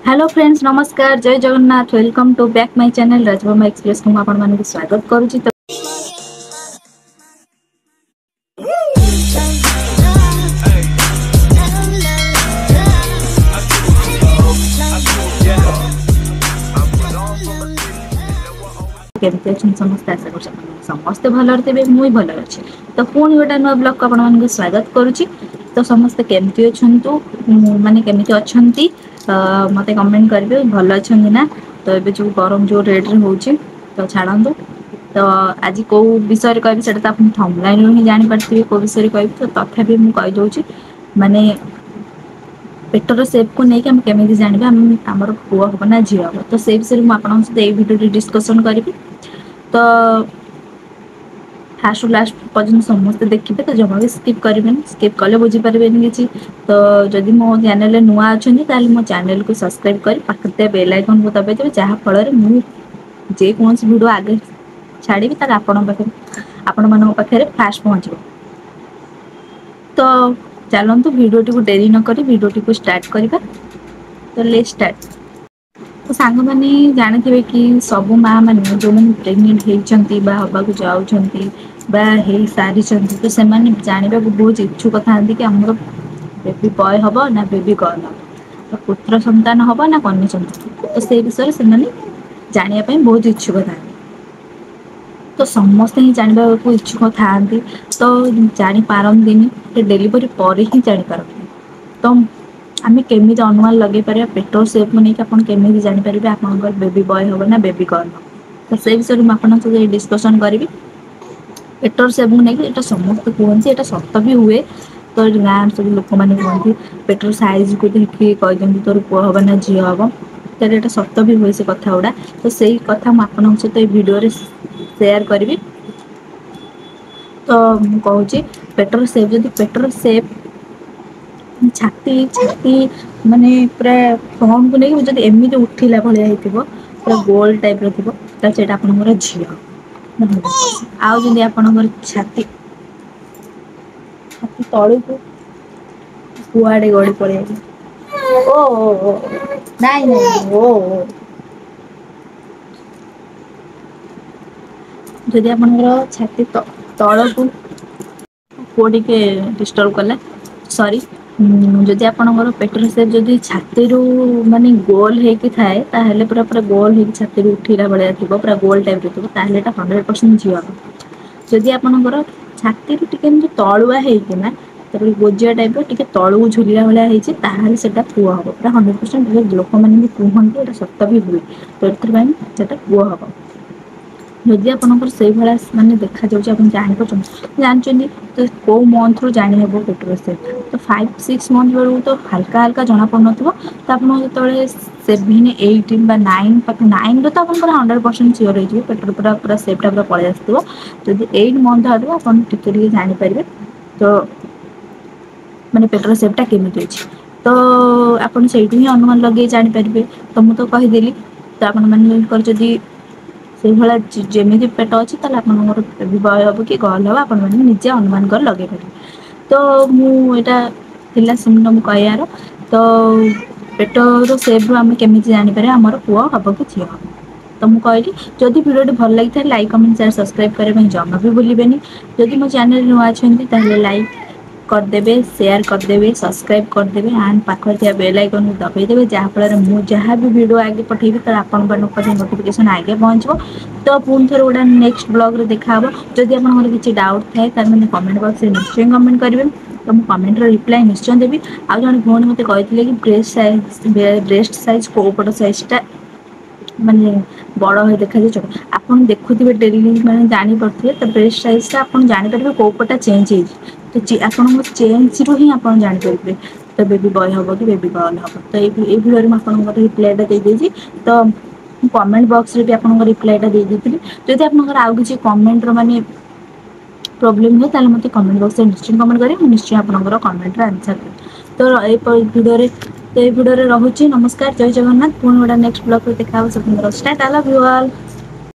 Hello friends नमस्कार जय Jagannath welcome to back my channel Rajverma express को आपण मानक स्वागत करूची। तो केमती अच्छे समस्त आशा कर समस्ते भलर थे मुई भल अच्छे। तो पुणी गोटे नुआ ब्लॉग को आपण मानक स्वागत करुची। तो समस्ते केमती अच्छंतु माने केमती अच्छंती मते कमेंट करेंगे भल अच्छा ना। तो ये जो गरम जो रेट रे होची तो छाड़ू। तो आज कौ विषय कह तो आप थंबनेल ही जापारे कौ विषय कह तो तथापि मुझे कहीदे माने पेटर सेप को लेकिन आम केमी जानवे आम पुआ हम ना झी हम। तो से विषय में आपंक सहित ये भिडियो डिस्कसन करी। तो फास्ट लास्ट पर्यटन समस्ते देखिए तो जमा भी स्किप करेंगे स्किप कले बुझीपारे कि। तो जदि मो चैनल नुआ अच्छा मो चैनल को सब्सक्राइब कर पाखे बेल आइकन को दबाइदेवे जहाँफल मुझे कौन वीडियो आगे छाड़ी तर आपण पाखे फास्ट पहुँच। तो चलतु भिडियोटी को डेरी न करी भिडियोटी को स्टार्ट करवा। तो लेट स्टार्ट। तो सांग मैंने जानते कि सबू माँ मैंने जो मैंने प्रेगनेंट होती हवा को जाऊँगी हो सारी तो से जानवा बहुत इच्छुक था कि आमर बेबी बॉय हम ना बेबी गर्ल हम तो पुत्र संतान हम ना कन्या संतान। तो से विषय से जानापी बहुत इच्छुक था। तो समस्ते ही जानवा को इच्छुक था तो जापारती डेलीवरी पर ही जापार। तो आम केमी अनुमान लगे पारे पेटर सेप को लेकिन आप केमी जापारे आप बेबी बॉय हम ना बेबी गर्ल। तो से विषय में आप डिस्कसन करी। पेटर सेप को लेकिन समस्त कहते यहाँ सत भी हुए। तो गाँव सब लोक मैंने कहते पेटर साइज को देखिए कही तोर पुआ हम ना झी हम। तो यहाँ सत भी हुए से कथा गुड़ा। तो से कथा मुझे सहित ये भिडियो शेयर करी। तो मुझे पेटर सेप जब पेटर सेप छाती छाती माने पूरा फ्रंट को लेकिन जब एमती उठिला भाया हो पूरा गोल टाइप थो तो आपंकर झी। आउ जब आपंकर छाती छाती तलू को कुआड़े गड़ी पड़े ओ नाई नाई ओ जदि आपंकर छाती तल को पुआ टे डिस्टर्ब कला सॉरी। जदि आपंकर पेटर सेप जदि छाती माने गोल होती थाए ताहले पूरा पूरा गोल हो छाती उठिला भाया थी पूरा गोल टाइप थो 100% झी हम। जदि आपंकर छाती टे तलुआ होना तब गोजिया टाइप टे तलू झुला भाया होता से पुआ हम पूरा 100% लोक मैंने भी कहते सत भी हुए। तो ये पुआ हम जदि आपंकर से भाया मानने देखा जाऊँगी आप जानते तो कौ मंथ रू जाणी हे पेटर सेप। तो 5-6 मंथ बेलू तो हल्का हल्का जना पड़न तो आप जो 7, 8 9 पाख 9 तो आप 100% सियोर हो पेटर पूरा पूरा सेपटा पूरा पलि आसो। जब 8 मंथ आदि आप जापारे तो माने पेटर सेपटा केमी अच्छी। तो आपड़ से अनुमान लगे जापारे। तो मुझे कहीदेली तो आपड़ी से भाया जमी पेट अच्छी आपंकर बेबी बॉय हम कि गर्ल हम आप निजे अनुमान कर लगे पारे। तो मुझा सिमन कहार तो पेटर सेप आम केमी जापारे आमर पुआ हम कि झी हम। तो मुझे कहली जदि भिडियो भल लगी था लाइक कमेंट शेयर सब्सक्राइब करने जमा भी भूलें। जदि मो चैनल नुआ अच्छा लाइक करदे शेयर करदे सब्सक्राइब करदे एंड पाखे बेल आइकन को दबाइदेवे जहाँफल मुझे जहाँ भी वीडियो आगे पठेबी तो आपण नोटिफिकेशन आगे पहुँचो। तो पुणी थे गोटे नेक्स्ट ब्लॉग रे देखा जदि आपंकर किसी डाउट थाए मैंने कमेंट बॉक्स में निश्चय कमेंट करेंगे। तो मुझे कमेंट रिप्लाई निश्चय देवी। आज जन भौणी मत कहते कि ब्रेस्ट साइज कौ पट साइजटा माने बड़ हो देखा छोट आप देखुए डेली मैंने जापे तो ब्रेस्ट साइजटा आप जापारे कौ पटा चेंज हो तो आप चेंज रू ही आप जापारे तो बेबी बॉय हम कि बेबी गर्ल हम। तो ये भिडियो में आप रिप्लाईटा देदेजी। तो कमेंट बॉक्स रे भी आप रिप्लाईटा देदेली। जदि आप आउ कि कमेंट माने प्रोब्लेम हुए ताले मते कमेंट बॉक्स में निश्चय कमेंट करें निश्चय आपंकर कमेंटर आंसर दें। तो ये भिडियो रोचे नमस्कार जय जगन्नाथ पुणी गोटे नेक्स्ट ब्लॉग देखा सब start. I love you all.